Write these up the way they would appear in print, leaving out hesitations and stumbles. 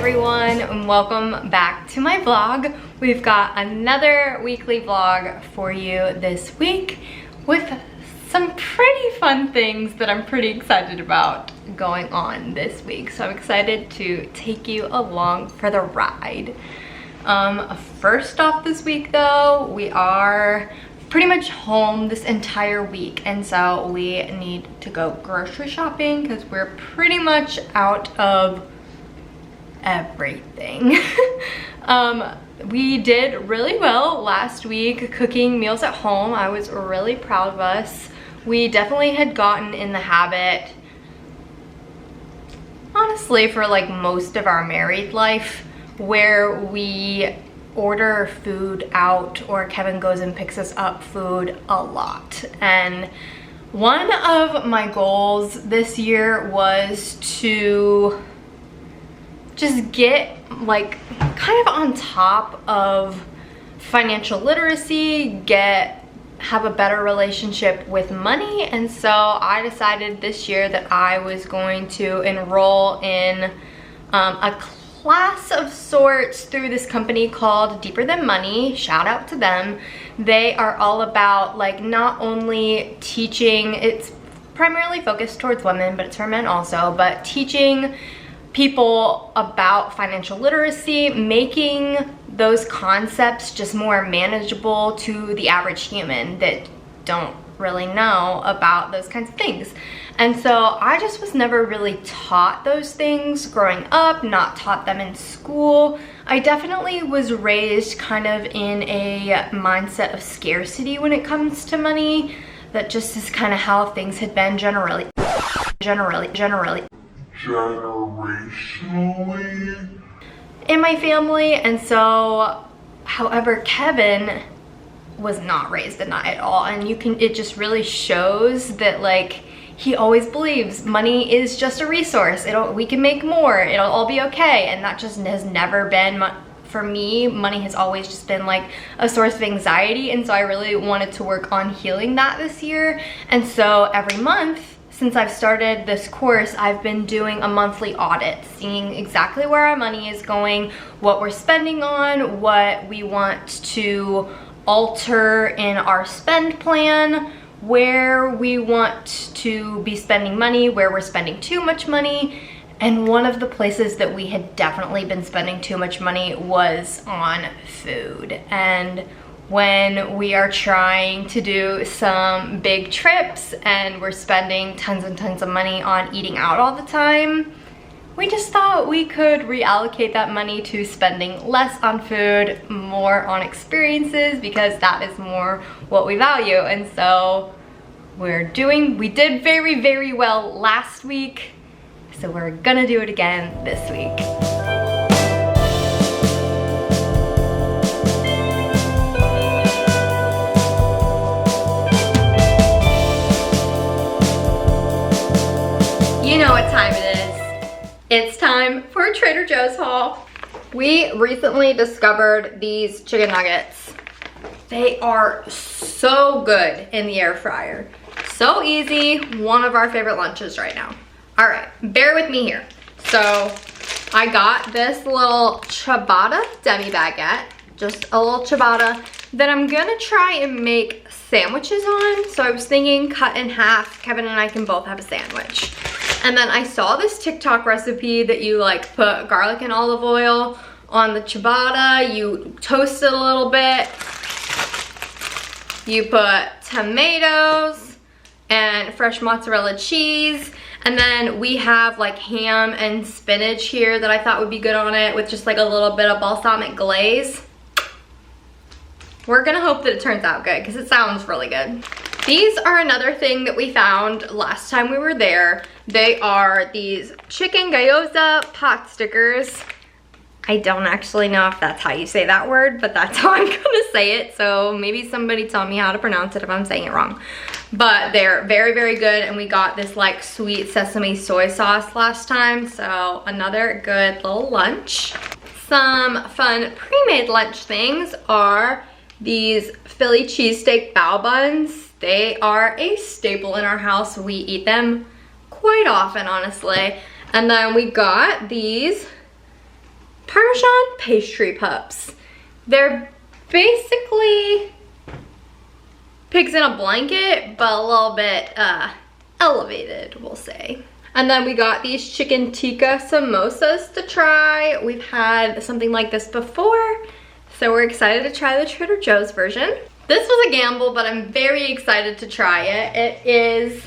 everyone, and welcome back to my vlog. We've got another weekly vlog for you this week with some pretty fun things that I'm pretty excited about going on this week. So I'm excited to take you along for the ride. First off this week though, we are pretty much home this entire week, and so we need to go grocery shopping because we're pretty much out of everything. We did really well last week cooking meals at home. I was really proud of us. We definitely had gotten in the habit, honestly, for like most of our married life, where we order food out or Kevin goes and picks us up food a lot. And one of my goals this year was to just get like kind of on top of financial literacy, have a better relationship with money. And so I decided this year that I was going to enroll in a class of sorts through this company called Deeper Than Money. Shout out to them. They are all about like not only teaching, it's primarily focused towards women, but it's for men also, but teaching people about financial literacy, making those concepts just more manageable to the average human that don't really know about those kinds of things. And so I just was never really taught those things growing up, not taught them in school. I definitely was raised kind of in a mindset of scarcity when it comes to money. That just is kind of how things had been generationally in my family. And so, however, Kevin was not raised in that at all, and it just really shows that like he always believes money is just a resource. We can make more, it'll all be okay. And that just has never been for me. Money has always just been like a source of anxiety, and so I really wanted to work on healing that this year. And so every month since I've started this course, I've been doing a monthly audit, seeing exactly where our money is going, what we're spending on, what we want to alter in our spend plan, where we want to be spending money, where we're spending too much money. And one of the places that we had definitely been spending too much money was on food. And when we are trying to do some big trips and we're spending tons and tons of money on eating out all the time, we just thought we could reallocate that money to spending less on food, more on experiences, because that is more what we value. And so we did very, very well last week, so we're gonna do it again this week. You know what time it is. It's time for a Trader Joe's haul. We recently discovered these chicken nuggets. They are so good in the air fryer. So easy, one of our favorite lunches right now. All right, bear with me here. So I got this little ciabatta demi-baguette, just a little ciabatta that I'm gonna try and make sandwiches on. So I was thinking cut in half, Kevin and I can both have a sandwich. And then I saw this TikTok recipe that you like put garlic and olive oil on the ciabatta, you toast it a little bit, you put tomatoes and fresh mozzarella cheese, and then we have like ham and spinach here that I thought would be good on it with just like a little bit of balsamic glaze. We're gonna hope that it turns out good because it sounds really good. These are another thing that we found last time we were there. They are these chicken gyoza pot stickers. I don't actually know if that's how you say that word, but that's how I'm gonna say it. So maybe somebody tell me how to pronounce it if I'm saying it wrong. But they're very, very good. And we got this like sweet sesame soy sauce last time. So another good little lunch. Some fun pre-made lunch things are these Philly cheesesteak bao buns. They are a staple in our house. We eat them quite often, honestly. And then we got these Parmesan pastry pups. They're basically pigs in a blanket, but a little bit elevated, we'll say. And then we got these chicken tikka samosas to try. We've had something like this before, so we're excited to try the Trader Joe's version. This was a gamble, but I'm very excited to try it. It is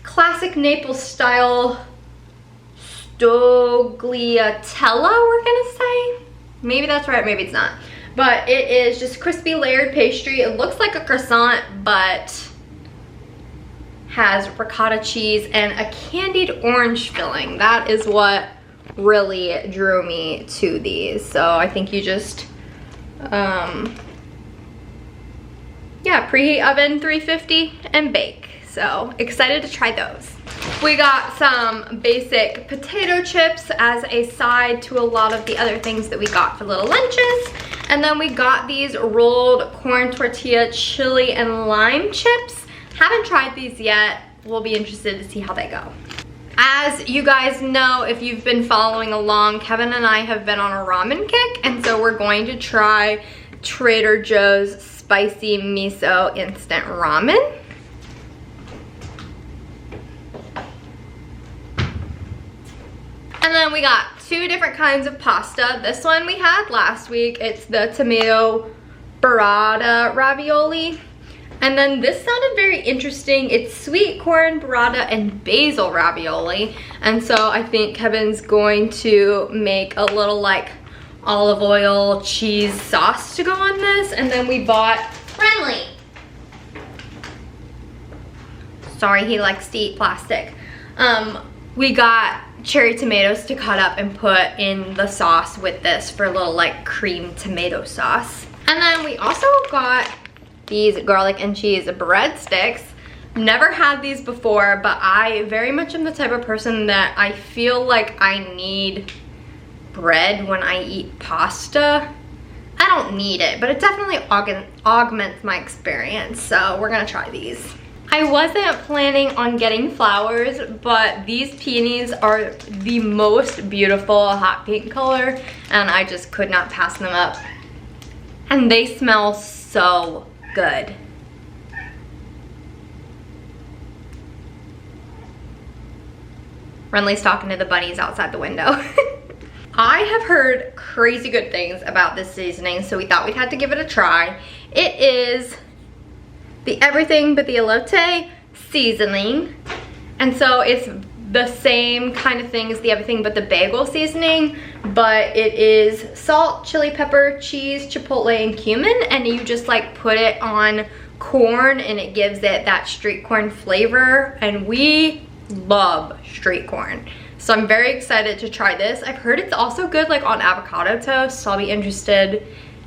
classic Naples style stogliatella, we're gonna say. Maybe that's right, maybe it's not. But it is just crispy layered pastry. It looks like a croissant, but has ricotta cheese and a candied orange filling. That is what really drew me to these. So I think you just, yeah, preheat oven 350 and bake. So excited to try those. We got some basic potato chips as a side to a lot of the other things that we got for little lunches. And then we got these rolled corn tortilla chili and lime chips. Haven't tried these yet. We'll be interested to see how they go. As you guys know, if you've been following along, Kevin and I have been on a ramen kick, and so we're going to try Trader Joe's spicy miso instant ramen. And then we got two different kinds of pasta. This one we had last week. It's the tomato burrata ravioli. And then this sounded very interesting. It's sweet corn burrata and basil ravioli. And so I think Kevin's going to make a little like olive oil cheese sauce to go on this. And then we bought Friendly. Sorry, he likes to eat plastic. We got cherry tomatoes to cut up and put in the sauce with this for a little like cream tomato sauce. And then we also got these garlic and cheese breadsticks. Never had these before, but I very much am the type of person that I feel like I need bread when I eat pasta. I don't need it, but it definitely augments my experience, so we're gonna try these. I wasn't planning on getting flowers, but these peonies are the most beautiful hot pink color, and I just could not pass them up. And they smell so good. Renly's talking to the bunnies outside the window. I have heard crazy good things about this seasoning, so we thought we'd have to give it a try. It is the everything but the elote seasoning, and so it's the same kind of thing as the everything but the bagel seasoning, but it is salt, chili pepper, cheese, chipotle, and cumin, and you just like put it on corn and it gives it that street corn flavor, and we love street corn. So I'm very excited to try this. I've heard it's also good like on avocado toast, so I'll be interested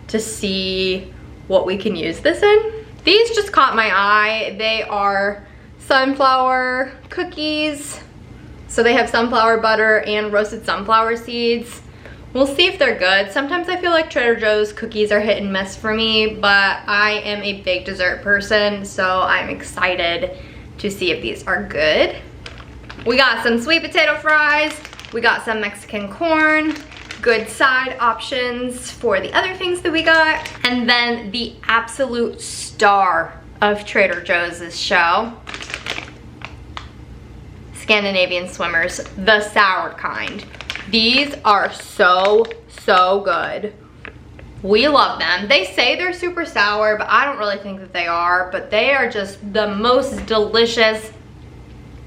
to see what we can use this in. These just caught my eye. They are sunflower cookies. So they have sunflower butter and roasted sunflower seeds. We'll see if they're good. Sometimes I feel like Trader Joe's cookies are hit and miss for me, but I am a big dessert person, so I'm excited to see if these are good. We got some sweet potato fries. We got some Mexican corn. Good side options for the other things that we got. And then the absolute star of Trader Joe's show, Scandinavian Swimmers, the sour kind. These are so good. We love them. They say they're super sour, but I don't really think that they are, but they are just the most delicious.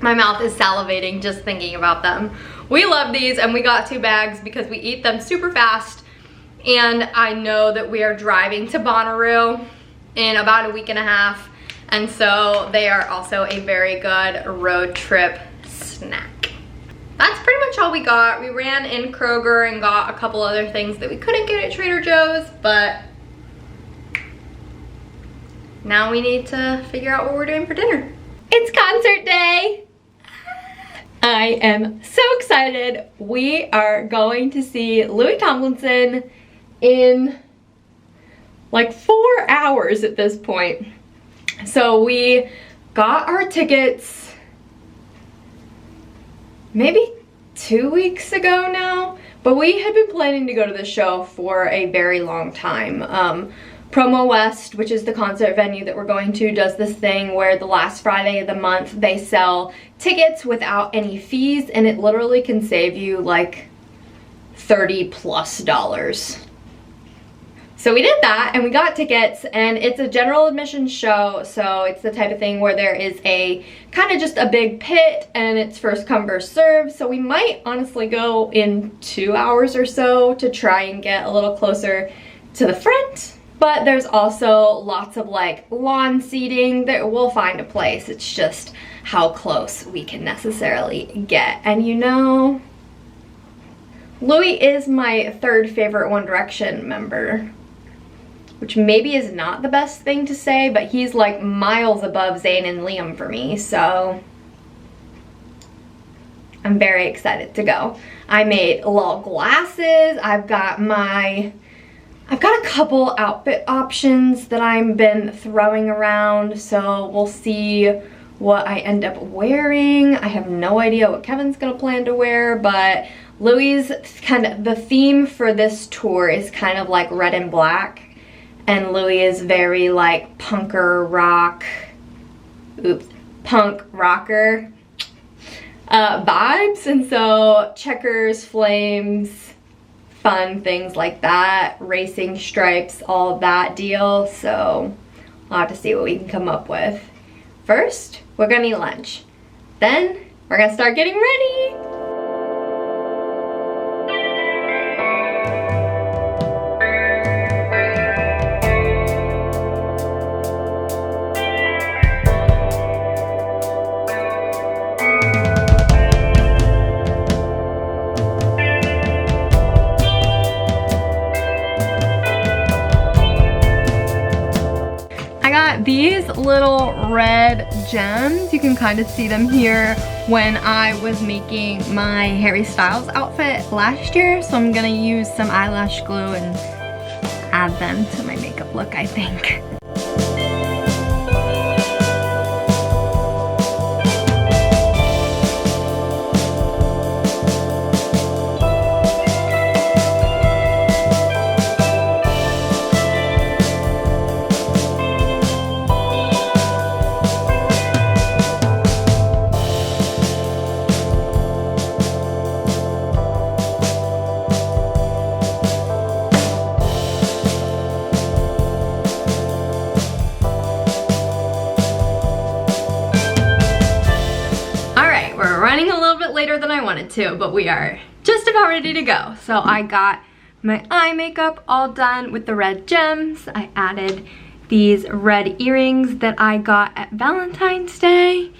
My mouth is salivating just thinking about them. We love these, and we got 2 bags because we eat them super fast, and I know that we are driving to Bonnaroo in about a week and a half, and so they are also a very good road trip snack. That's pretty much all we got. We ran in Kroger and got a couple other things that we couldn't get at Trader Joe's, but now we need to figure out what we're doing for dinner. It's concert day! I am so excited. We are going to see Louis Tomlinson in like 4 hours at this point. So we got our tickets maybe 2 weeks ago now, But we had been planning to go to the show for a very long time. Promo West, which is the concert venue that we're going to, does this thing where the last Friday of the month they sell tickets without any fees, and it literally can save you like $30+. So we did that and we got tickets, and it's a general admission show, so it's the type of thing where there is a kind of just a big pit and it's first come first serve. So we might honestly go in 2 hours or so to try and get a little closer to the front. But there's also lots of like lawn seating that we'll find a place. It's just how close we can necessarily get. And you know, Louis is my third favorite One Direction member, which maybe is not the best thing to say, but he's like miles above Zayn and Liam for me, so I'm very excited to go. I made little glasses. I've got a couple outfit options that I've been throwing around, so we'll see what I end up wearing. I have no idea what Kevin's gonna plan to wear, but Louis' the theme for this tour is kind of like red and black, and Louis is very like punk rocker vibes, and so checkers, flames, fun things like that, racing stripes, all of that deal. So I'll have to see what we can come up with. First, we're gonna eat lunch. Then we're gonna start getting ready. These little red gems, you can kind of see them here when I was making my Harry Styles outfit last year, so I'm gonna use some eyelash glue and add them to my makeup look, I think. Later than I wanted to, but we are just about ready to go. So I got my eye makeup all done with the red gems. I added these red earrings that I got at Valentine's Day.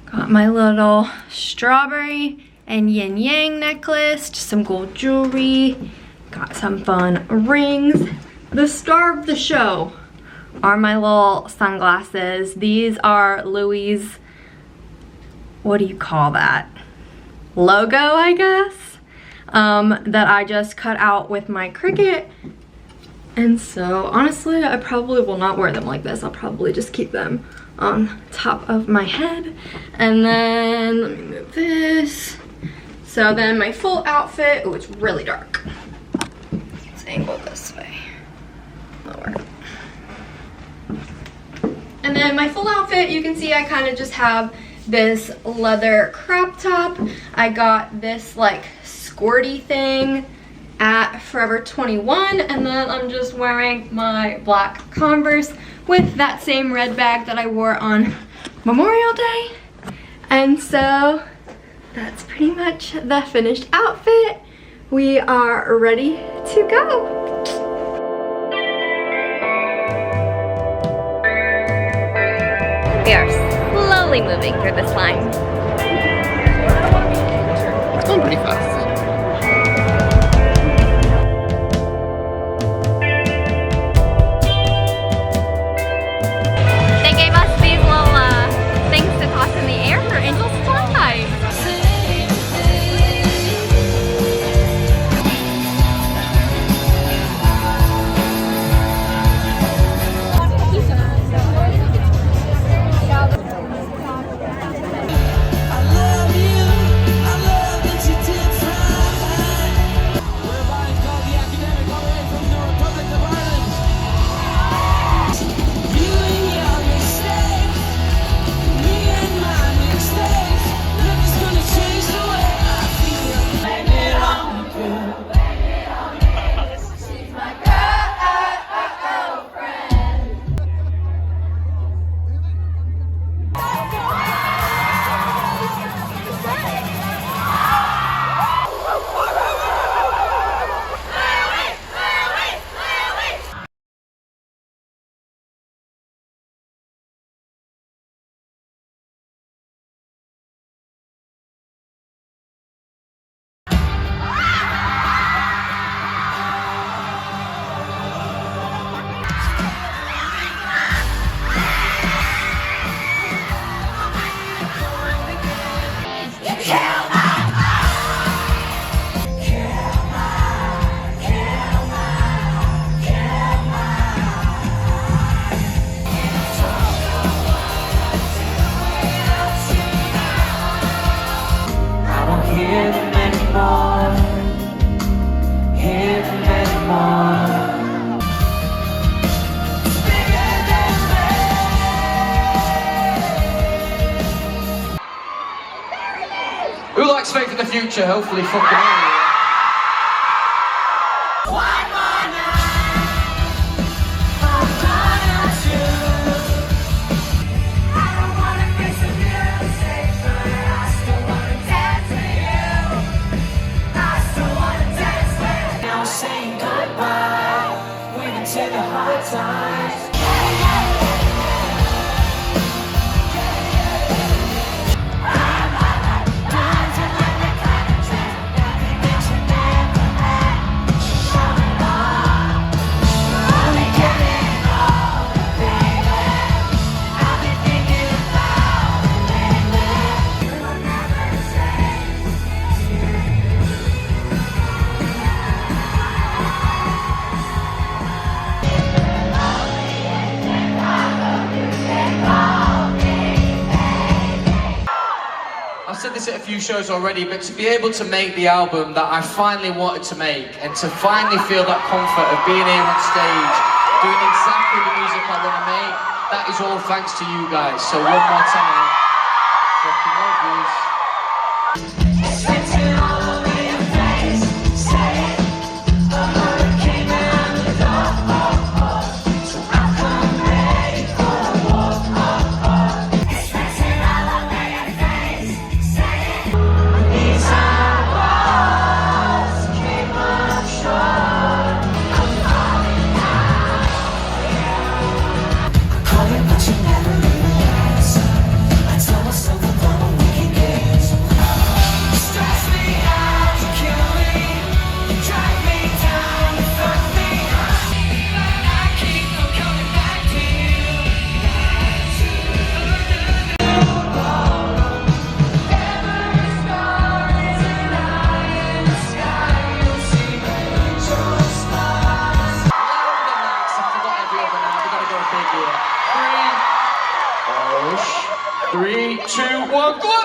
Got my little strawberry and yin yang necklace, some gold jewelry. Got some fun rings. The star of the show are my little sunglasses. These are Louis', what do you call that? Logo, I guess, that I just cut out with my Cricut. And so honestly, I probably will not wear them like this. I'll probably just keep them on top of my head. And then let me move this. So then my full outfit, oh, it's really dark. Let's angle this way. That'll work. And then my full outfit, you can see I kind of just have this leather crop top. I got this like squirty thing at Forever 21, and then I'm just wearing my black Converse with that same red bag that I wore on Memorial Day. And so that's pretty much the finished outfit. We are ready to go. We are slowly moving through this line. It's going pretty fast. They gave us these little things to toss in the air for angels to fly. I love you that you did future, hopefully fucking all. I've said this at a few shows already, but to be able to make the album that I finally wanted to make, and to finally feel that comfort of being here on stage, doing exactly the music I want to make, that is all thanks to you guys. So one more time, fucking love yous. Three, two, one, go on!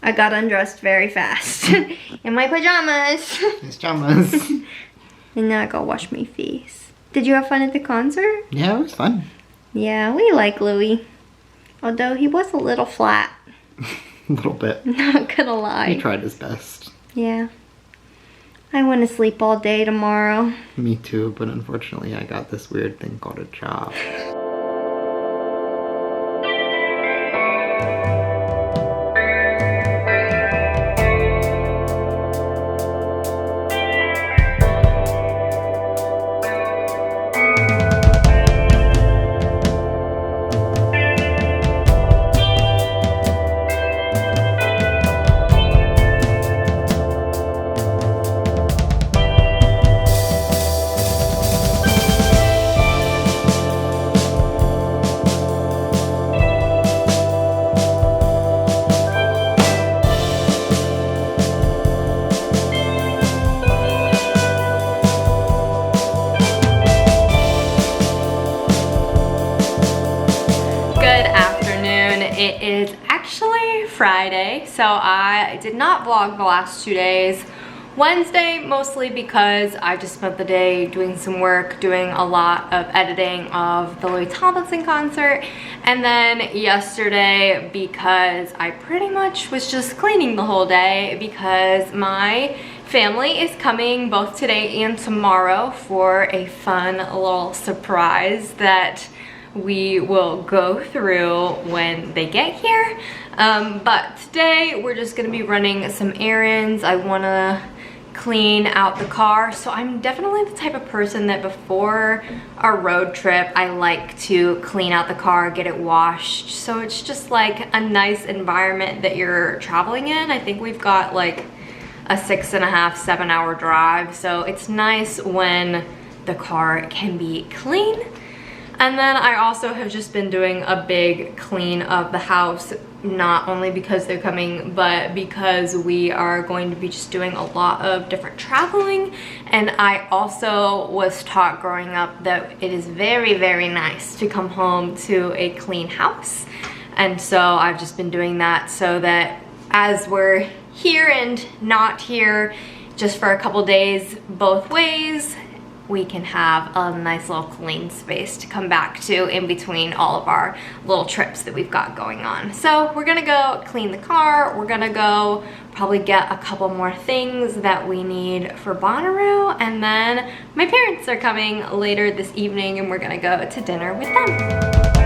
I got undressed very fast in my pajamas. His pajamas. And now I gotta wash my face. Did you have fun at the concert? Yeah, it was fun. Yeah, we like Louis. Although he was a little flat. A little bit. Not gonna lie. He tried his best. Yeah. I want to sleep all day tomorrow. Me too, but unfortunately I got this weird thing called a job. It is actually Friday, so I did not vlog the last 2 days. Wednesday, mostly because I just spent the day doing some work, doing a lot of editing of the Louis Tomlinson concert. And then yesterday, because I pretty much was just cleaning the whole day because my family is coming both today and tomorrow for a fun little surprise that we will go through when they get here. But today we're just gonna be running some errands. I wanna clean out the car. So I'm definitely the type of person that before a road trip, I like to clean out the car, get it washed. So it's just like a nice environment that you're traveling in. I think we've got like a 6.5, 7 hour drive. So it's nice when the car can be clean. And then I also have just been doing a big clean of the house, not only because they're coming, but because we are going to be just doing a lot of different traveling. And I also was taught growing up that it is very, very nice to come home to a clean house. And so I've just been doing that so that as we're here and not here, just for a couple days both ways, we can have a nice little clean space to come back to in between all of our little trips that we've got going on. So we're gonna go clean the car. We're gonna go probably get a couple more things that we need for Bonnaroo, and then my parents are coming later this evening and we're gonna go to dinner with them.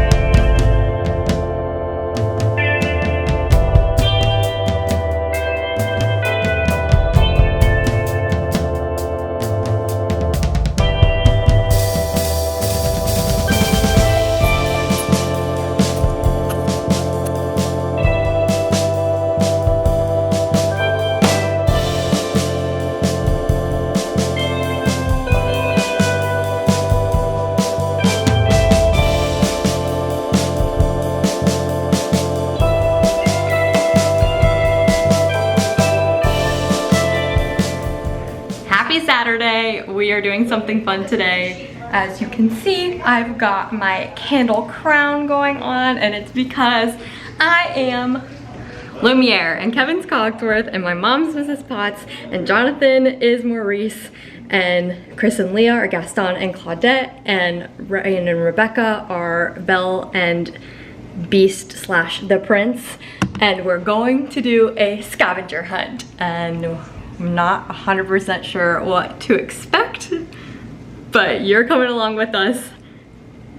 Saturday. We are doing something fun today. As you can see, I've got my candle crown going on, and it's because I am Lumiere and Kevin's Cogsworth, and my mom's Mrs. Potts, and Jonathan is Maurice, and Chris and Leah are Gaston and Claudette, and Ryan and Rebecca are Belle and Beast slash the Prince, and we're going to do a scavenger hunt, and I'm not 100% sure what to expect, but you're coming along with us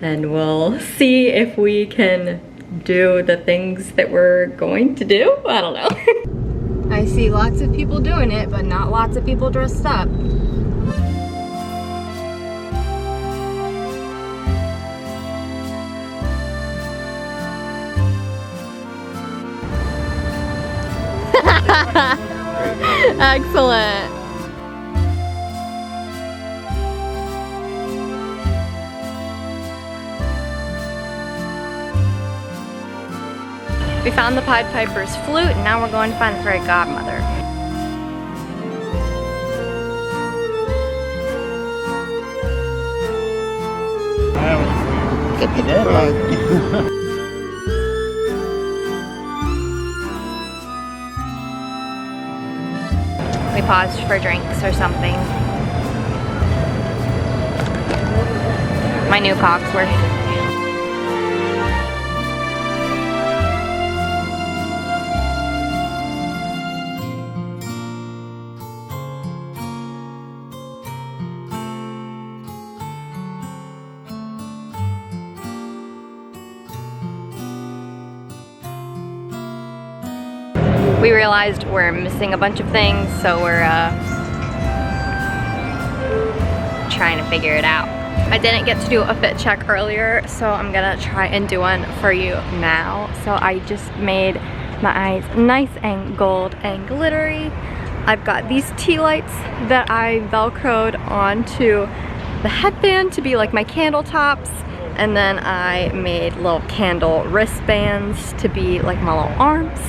and we'll see if we can do the things that we're going to do. I don't know. I see lots of people doing it, but not lots of people dressed up. Excellent. We found the Pied Piper's flute, and now we're going to find the fairy godmother. We paused for drinks or something. My new Cogsworth. We realized we're missing a bunch of things, so we're trying to figure it out. I didn't get to do a fit check earlier, so I'm gonna try and do one for you now. So I just made my eyes nice and gold and glittery. I've got these tea lights that I velcroed onto the headband to be like my candle tops. And then I made little candle wristbands to be like my little arms.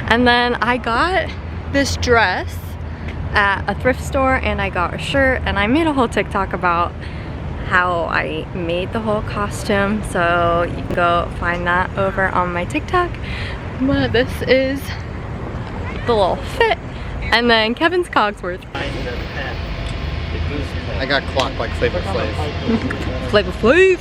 And then I got this dress at a thrift store, and I got a shirt, and I made a whole TikTok about how I made the whole costume. So you can go find that over on my TikTok. But this is the little fit. And then Kevin's Cogsworth. I got clocked like Flavor Flav. Flavor Flav.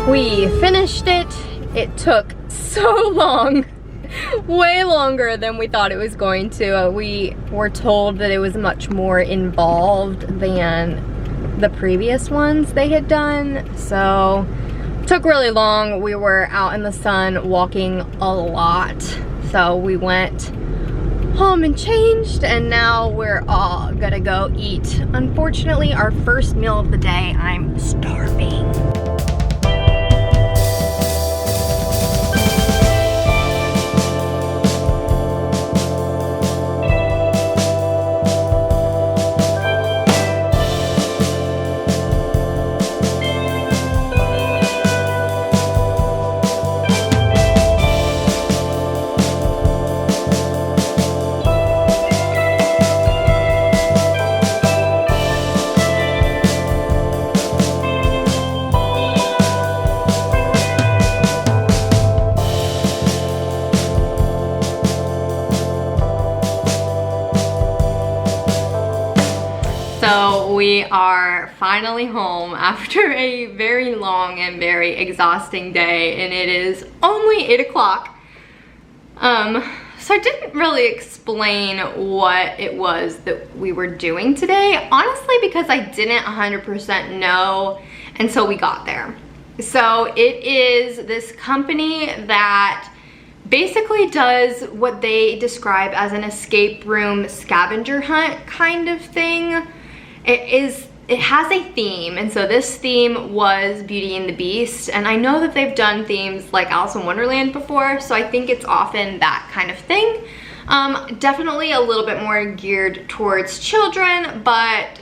We finished it. It took so long, way longer than we thought it was going to. We were told that it was much more involved than the previous ones they had done, so it took really long. We were out in the sun walking a lot, so we went home and changed, and now we're all gonna go eat. Unfortunately, our first meal of the day, I'm starving. So we are finally home after a very long and very exhausting day, and it is only 8 o'clock. So I didn't really explain what it was that we were doing today, honestly, because I didn't 100% know until we got there. So it is this company that basically does what they describe as an escape room scavenger hunt kind of thing. It has a theme, and so this theme was Beauty and the Beast, and I know that they've done themes like Alice in Wonderland before, so I think it's often that kind of thing. Definitely a little bit more geared towards children, but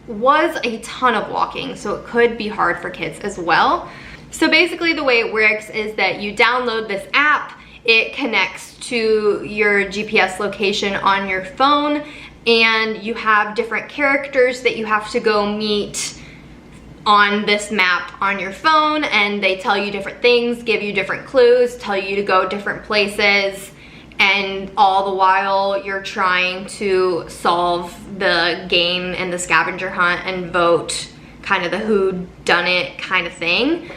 was a ton of walking, so it could be hard for kids as well. So basically the way it works is that you download this app, it connects to your GPS location on your phone, and you have different characters that you have to go meet on this map on your phone, and they tell you different things, give you different clues, tell you to go different places, and all the while you're trying to solve the game and the scavenger hunt and vote kind of the whodunit kind of thing.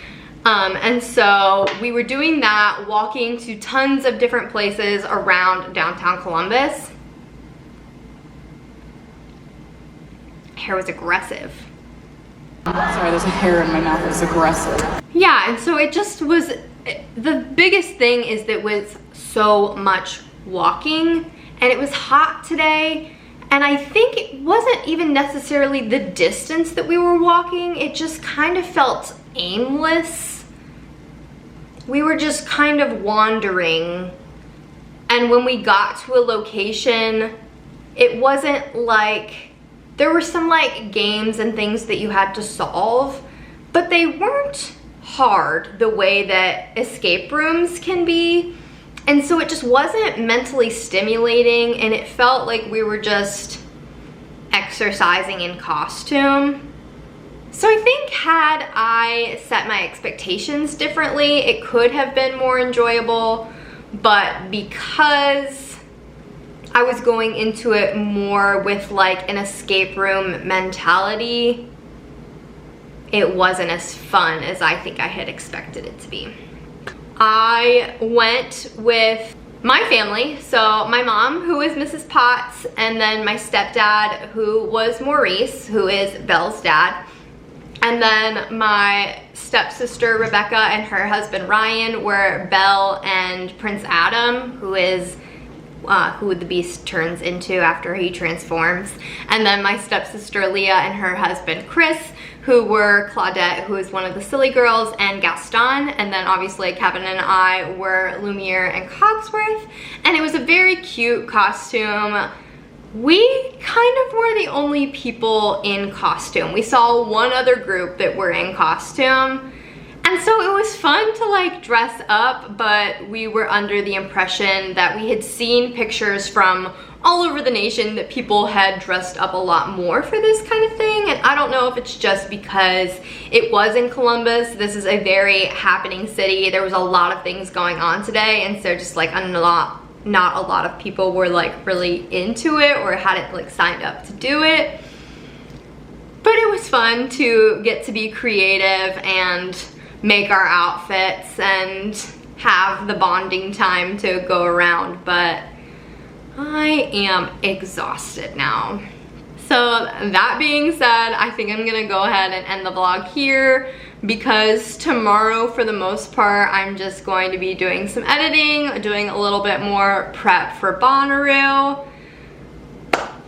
And so we were doing that, walking to tons of different places around downtown Columbus. Hair was aggressive. Sorry, there's a hair in my mouth. It's aggressive. Yeah, and so it just was, the biggest thing is that it was so much walking, and it was hot today, and I think it wasn't even necessarily the distance that we were walking, it just kind of felt aimless. We were just kind of wandering, and when we got to a location, it wasn't like, there were some like games and things that you had to solve, but they weren't hard the way that escape rooms can be. And so it just wasn't mentally stimulating, and it felt like we were just exercising in costume. So I think had I set my expectations differently, it could have been more enjoyable, but because I was going into it more with like an escape room mentality, it wasn't as fun as I think I had expected it to be. I went with my family, so my mom, who is Mrs. Potts, and then my stepdad, who was Maurice, who is Belle's dad, and then my stepsister Rebecca and her husband Ryan were Belle and Prince Adam, who is who the Beast turns into after he transforms, and then my stepsister Leah and her husband Chris, who were Claudette, who is one of the silly girls, and Gaston, and then obviously Kevin and I were Lumiere and Cogsworth, and it was a very cute costume. We kind of were the only people in costume. We saw one other group that were in costume, and so it was fun to like dress up, but we were under the impression that we had seen pictures from all over the nation that people had dressed up a lot more for this kind of thing, and I don't know if it's just because it was in Columbus. This is a very happening city. There was a lot of things going on today, and so just like not a lot of people were like really into it or hadn't like signed up to do it. But it was fun to get to be creative and make our outfits and have the bonding time to go around, but I am exhausted now. So that being said, I think I'm gonna go ahead and end the vlog here, because tomorrow, for the most part, I'm just going to be doing some editing, doing a little bit more prep for Bonnaroo.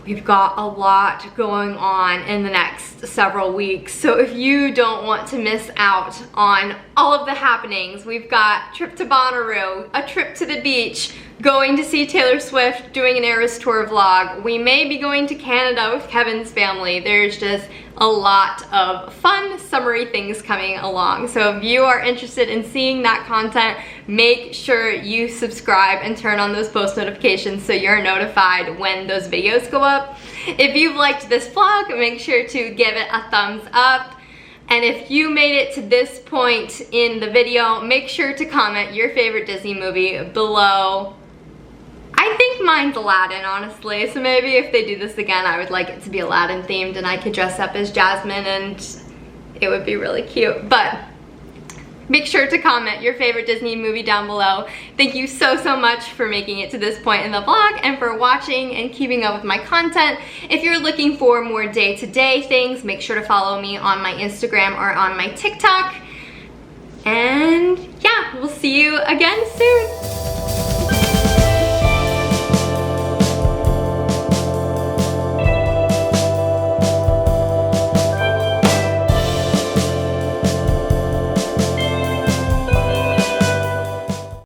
We've got a lot going on in the next several weeks, so if you don't want to miss out on all of the happenings, we've got trip to Bonnaroo, a trip to the beach, going to see Taylor Swift, doing an Eras Tour vlog. We may be going to Canada with Kevin's family. There's just a lot of fun, summery things coming along. So if you are interested in seeing that content, make sure you subscribe and turn on those post notifications so you're notified when those videos go up. If you've liked this vlog, make sure to give it a thumbs up. And if you made it to this point in the video, make sure to comment your favorite Disney movie below. I think mine's Aladdin, honestly, so maybe if they do this again, I would like it to be Aladdin themed and I could dress up as Jasmine and it would be really cute. But make sure to comment your favorite Disney movie down below. Thank you so much for making it to this point in the vlog and for watching and keeping up with my content. If you're looking for more day-to-day things, make sure to follow me on my Instagram or on my TikTok. And yeah, we'll see you again soon.